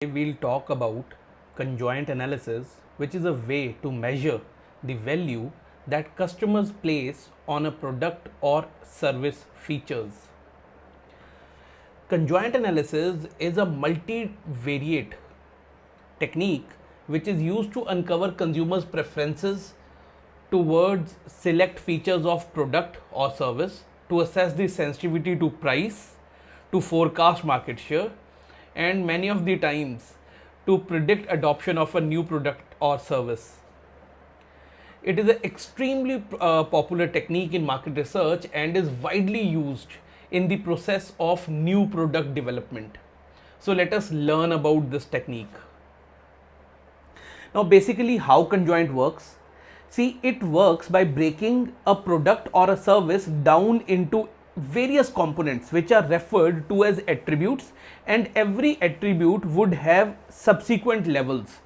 We'll talk about conjoint analysis, which is a way to measure the value that customers place on a product or service features. Conjoint analysis is a multivariate technique which is used to uncover consumers' preferences towards select features of product or service, to assess the sensitivity to price, to forecast market share, and many of the times to predict adoption of a new product or service. It is an extremely popular technique in market research and is widely used in the process of new product development. So let us learn about this technique. Now basically how conjoint works. See, it works by breaking a product or a service down into various components which are referred to as attributes, and every attribute would have subsequent levels,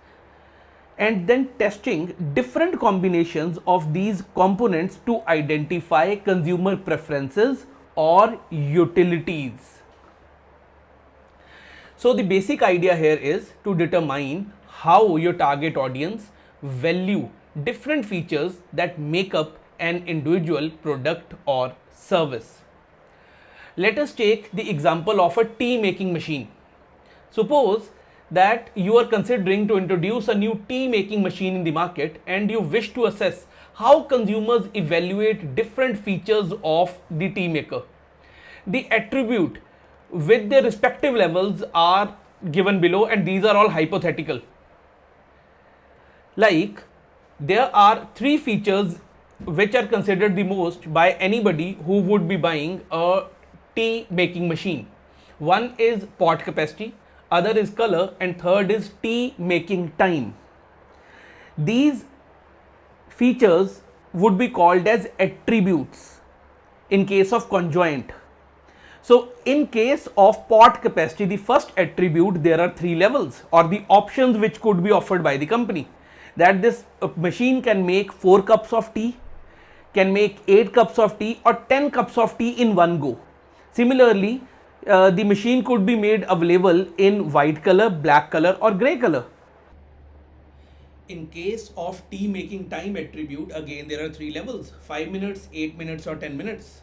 and then testing different combinations of these components to identify consumer preferences or utilities. So the basic idea here is to determine how your target audience value different features that make up an individual product or service. Let us take the example of a tea making machine. Suppose that you are considering to introduce a new tea making machine in the market and you wish to assess how consumers evaluate different features of the tea maker. The attribute with their respective levels are given below, and these are all hypothetical. Like, there are three features which are considered the most by anybody who would be buying a tea making machine. One is pot capacity, other is color, and third is tea making time. These features would be called as attributes in case of conjoint. So in case of pot capacity, the first attribute, there are three levels or the options which could be offered by the company, that this machine can make 4 cups of tea, can make 8 cups of tea, or 10 cups of tea in one go. Similarly, the machine could be made available in white color, black color, or grey color. In case of tea making time attribute, again there are three levels: 5 minutes, 8 minutes, or 10 minutes.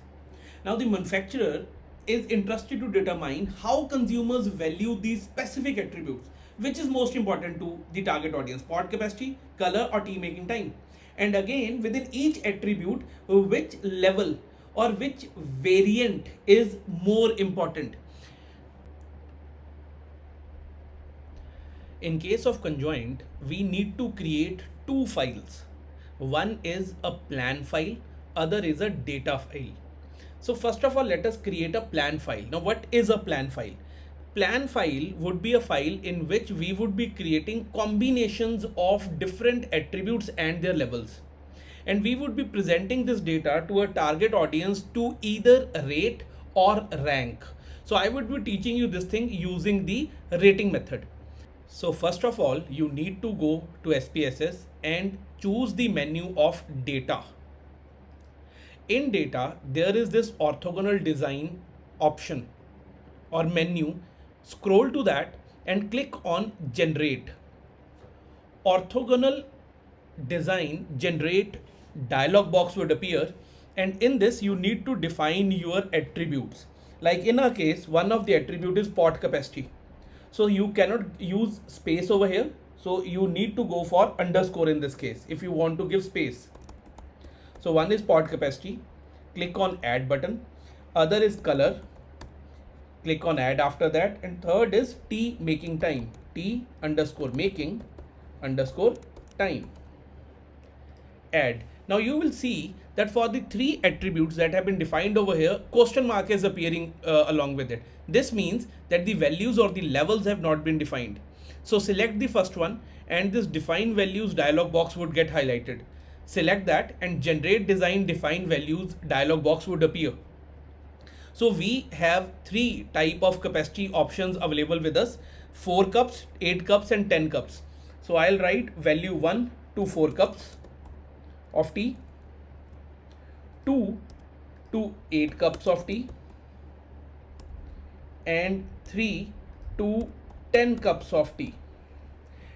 Now the manufacturer is interested to determine how consumers value these specific attributes, which is most important to the target audience: pot capacity, color, or tea making time. And again, within each attribute, which level or which variant is more important. In case of conjoint, we need to create two files. One is a plan file, other is a data file. So first of all, let us create a plan file. Now what is a plan file? Plan file would be a file in which we would be creating combinations of different attributes and their levels. And we would be presenting this data to a target audience to either rate or rank. So I would be teaching you this thing using the rating method. So first of all, you need to go to SPSS and choose the menu of data. In data, there is this orthogonal design option or menu. Scroll to that and click on generate. Orthogonal design generate dialog box would appear, and in this you need to define your attributes. Like in our case, one of the attribute is pot capacity. So you cannot use space over here. So you need to go for underscore in this case if you want to give space. So one is pot capacity, click on add button. Other is color, click on add after that. And third is tea making time, tea underscore making underscore time. Add. Now you will see that for the three attributes that have been defined over here, question mark is appearing along with it. This means that the values or the levels have not been defined. So select the first one and this define values dialog box would get highlighted. Select that and generate design define values dialog box would appear. So we have three type of capacity options available with us: 4 cups, 8 cups, and 10 cups. So I'll write value 1 to 4 cups of tea, 2 to 8 cups of tea, and 3 to 10 cups of tea,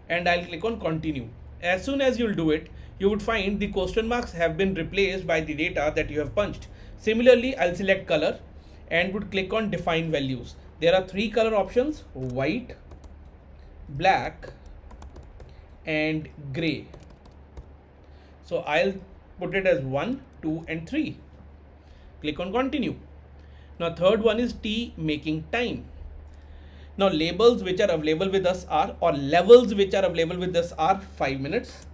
and I'll click on continue. As soon as you'll do it, you would find the question marks have been replaced by the data that you have punched. Similarly, I'll select color and would click on define values. There are three color options: white, black, and gray. So I'll put it as 1, 2, and 3. Click on continue. Now third one is tea making time. Now labels which are available with us are, or levels which are available with us are 5 minutes,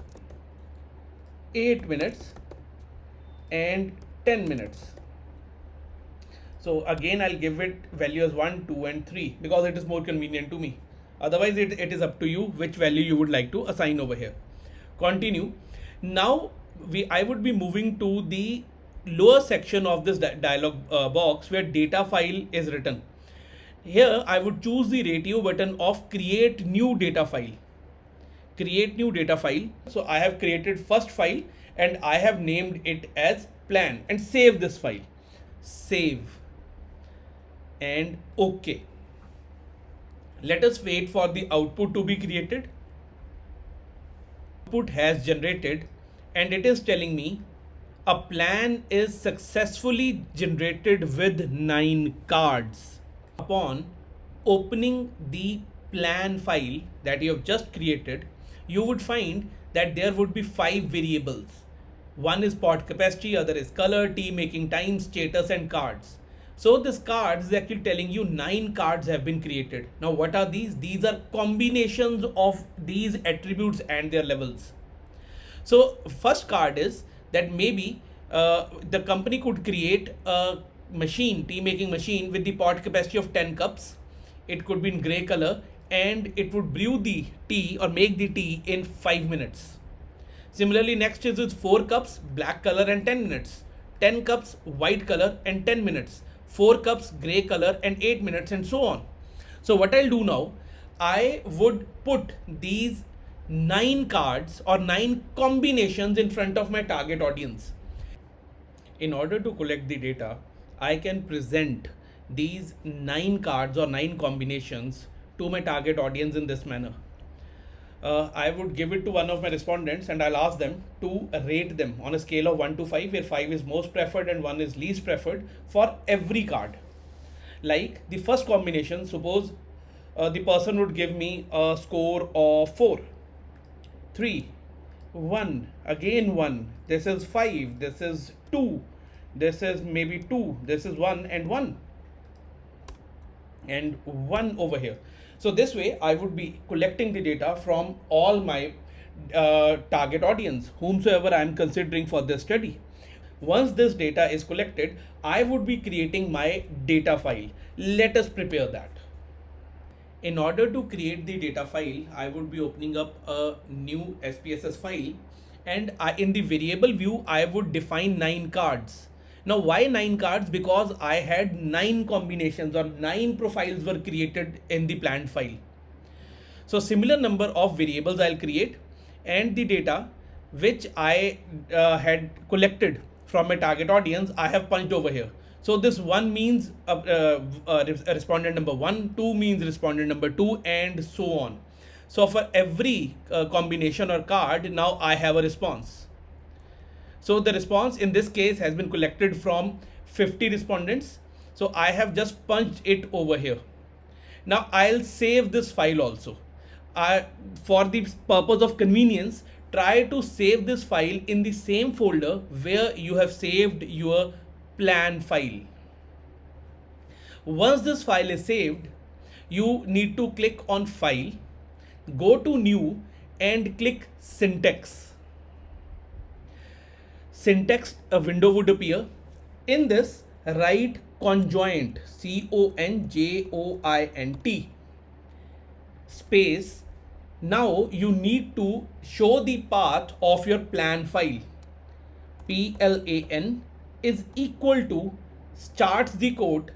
8 minutes, and 10 minutes. So again, I'll give it value as 1, 2, and 3 because it is more convenient to me. Otherwise, it is up to you which value you would like to assign over here. Continue. Now I would be moving to the lower section of this dialog box where data file is written. Here I would choose the ratio button of create new data file. Create new data file. So I have created first file and I have named it as plan, and save this file. Save and OK. Let us wait for the output to be created. Output has generated and it is telling me a plan is successfully generated with 9 cards. Upon opening the plan file that you have just created, you would find that there would be 5 variables. One is pot capacity, other is color, tea making time, status, and cards. So this cards is actually telling you 9 cards have been created. Now what are these? These are combinations of these attributes and their levels. So first card is that maybe the company could create a machine, tea making machine with the pot capacity of 10 cups. It could be in gray color and it would brew the tea or make the tea in 5 minutes. Similarly, next is with 4 cups, black color, and 10 minutes. 10 cups, white color, and 10 minutes. 4 cups, gray color, and 8 minutes, and so on. So what I'll do now, I would put these 9 cards or 9 combinations in front of my target audience. In order to collect the data, I can present these 9 cards or 9 combinations to my target audience in this manner. I would give it to one of my respondents and I'll ask them to rate them on a scale of 1 to 5, where 5 is most preferred and 1 is least preferred for every card. Like the first combination, suppose the person would give me a score of 4, 3, 1, again 1, this is 5, this is 2, this is maybe 2, this is 1, and 1, and 1 over here. So this way I would be collecting the data from all my target audience, whomsoever I am considering for this study. Once this data is collected, I would be creating my data file. Let us prepare that. In order to create the data file, I would be opening up a new SPSS file, and in the variable view, I would define 9 cards. Now, why 9 cards? Because I had 9 combinations or 9 profiles were created in the planned file. So similar number of variables I'll create, and the data which I had collected from my target audience, I have punched over here. So this 1 means respondent number 1, 2 means respondent number 2, and so on. So for every combination or card, now I have a response. So the response in this case has been collected from 50 respondents. So I have just punched it over here. Now I'll save this file also. For the purpose of convenience, try to save this file in the same folder where you have saved your plan file. Once this file is saved, you need to click on File, go to New, and click Syntax. Syntax, a window would appear. In this, write conjoint, CONJOINT, space. Now you need to show the path of your plan file. PLAN is equal to start the quote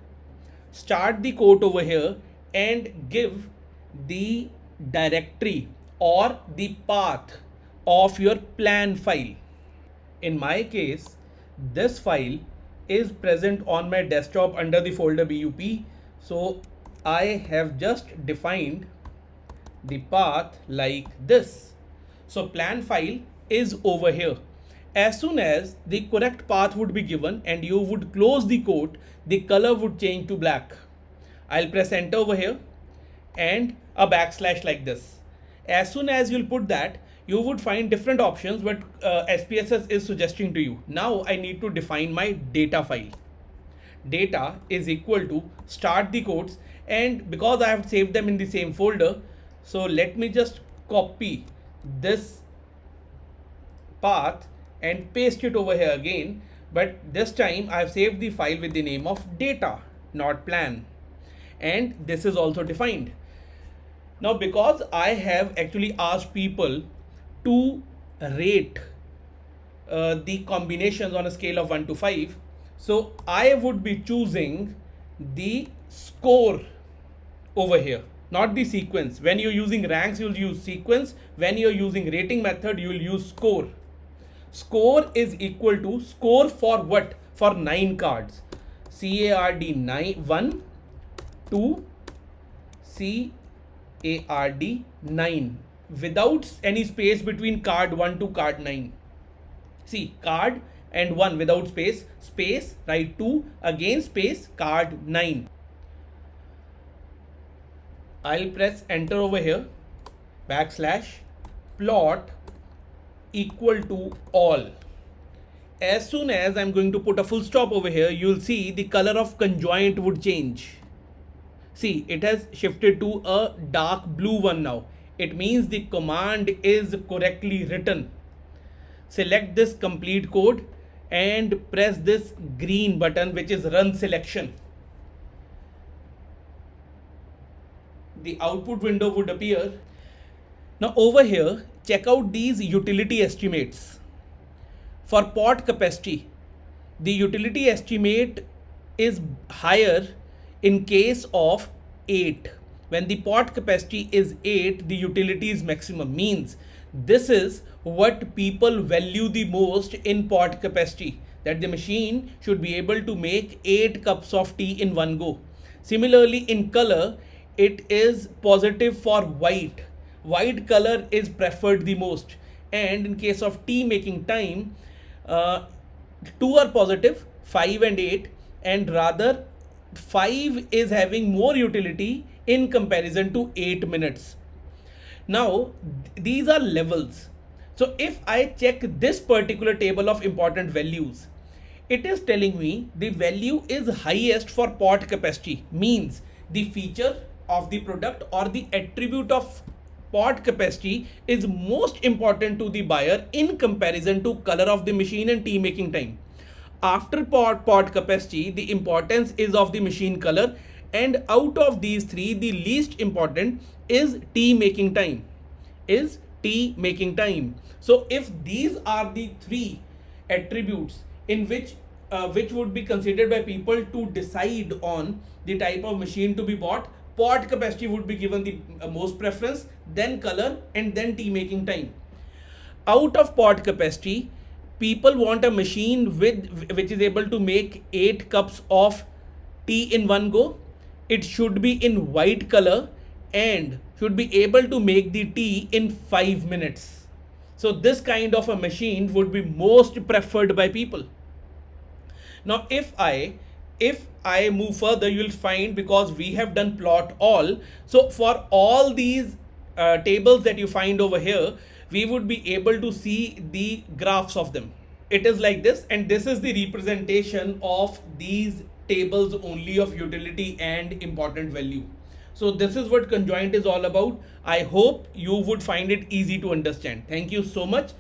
over here, and give the directory or the path of your plan file. In my case, this file is present on my desktop under the folder BUP. So I have just defined the path like this. So plan file is over here. As soon as the correct path would be given and you would close the quote, the color would change to black. I'll press enter over here and a backslash like this. As soon as you'll put that, you would find different options what SPSS is suggesting to you. Now I need to define my data file. Data is equal to start the quotes, and because I have saved them in the same folder, so let me just copy this path and paste it over here again, but this time I have saved the file with the name of data, not plan, and this is also defined. Now because I have actually asked people to rate the combinations on a scale of 1 to 5, so I would be choosing the score over here, not the sequence. When you're using ranks, you'll use sequence. When you're using rating method, you'll use score. Score is equal to score for what? For 9 cards. CARD 1, 2, CARD 9, without any space between card 1 to card 9. See, card and 1 without space, space, write 2, again space, card 9. I'll press enter over here, backslash, plot equal to all. As soon as I'm going to put a full stop over here, you'll see the color of conjoint would change. See, it has shifted to a dark blue one now. It means the command is correctly written. Select this complete code and press this green button, which is run selection. The output window would appear. Now over here, check out these utility estimates. For pot capacity, the utility estimate is higher in case of 8. When the pot capacity is 8, the utility is maximum. Means this is what people value the most in pot capacity, that the machine should be able to make 8 cups of tea in one go. Similarly, in color, it is positive for white. White color is preferred the most. And in case of tea making time, 2 are positive, 5 and 8, and rather 5 is having more utility in comparison to 8 minutes. Now these are levels. So if I check this particular table of important values, it is telling me the value is highest for pot capacity, means the feature of the product or the attribute of pot capacity is most important to the buyer in comparison to color of the machine and tea making time. After pot capacity, the importance is of the machine color, and out of these three, the least important is tea making time. So if these are the three attributes in which would be considered by people to decide on the type of machine to be bought, pot capacity would be given the most preference, then color, and then tea making time. Out of pot capacity, people want a machine which is able to make 8 cups of tea in one go. It should be in white color and should be able to make the tea in 5 minutes. So this kind of a machine would be most preferred by people. Now if I move further, you'll find, because we have done plot all, so for all these tables that you find over here, we would be able to see the graphs of them. It is like this, and this is the representation of these tables only of utility and important value. So this is what conjoint is all about. I hope you would find it easy to understand. Thank you so much.